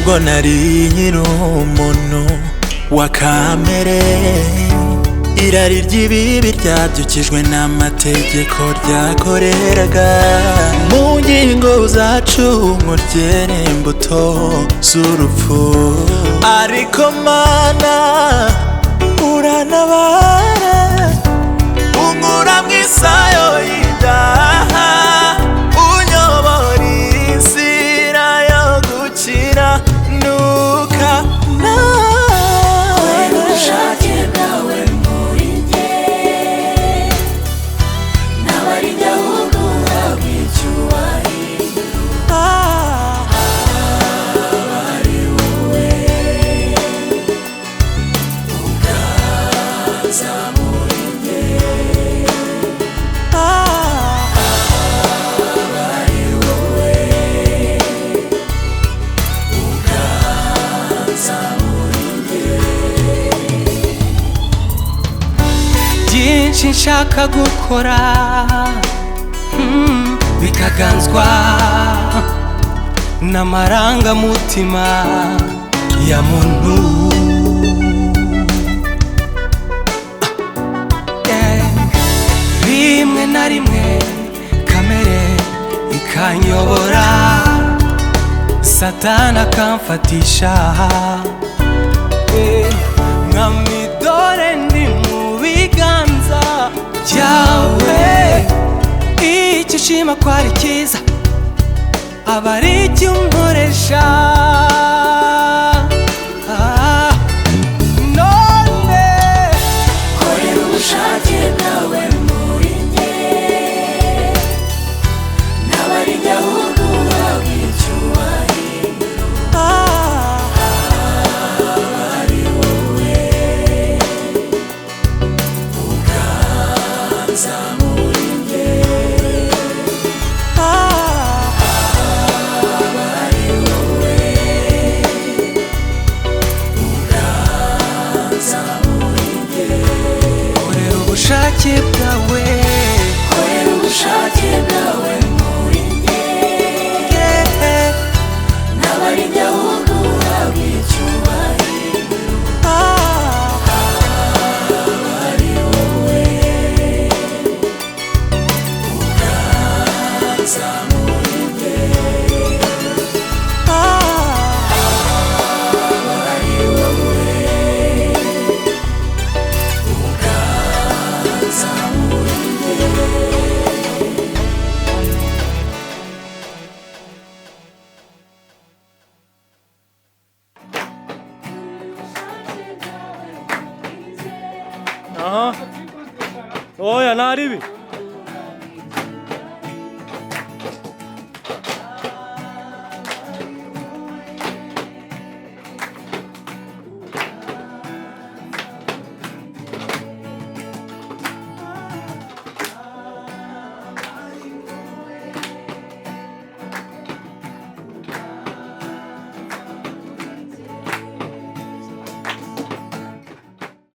ubwo nari nkiri umuntu wa kamere, irari ry'ibibi ryabyukijwe n'amategeko ryakoreraga mu ngingo zacu ngo ryere imbuto z'urupfu. Ariko Mana urantabara, unkura mu isayo y'ibyaha, unyobora inzira yo gukiranuka. Korera ubushake bwawe muri njye, ntabari njye ahubwo uhabwa icyubahiro. Abari wowe uganza muri njye, abari wowe uganza muri njye. byinshi nshaka gukora bikaganzwa n'amarangamutima ya muntu. Rimwe na rimwe kamere ikanyobora, Satani akamfatisha nkamidore ndi mu biganza byawe. Icyo ushima ko ari cyiza aba ari icyo unkoresha. None Korera ubushake bwawe muri njye, ntabari njye ahubwo uhabwa icyubahiro. Abari wowe uganza muri njye, abari wowe uganza muri njye. korera ubushake bwawe, Korera ubushake bwawe muri njye, ntabari njye ahubwo uhabwa icyubahiro. Abari wowe uganza muri njye, abari wowe uganza muri njye. Aha. Oya naribi.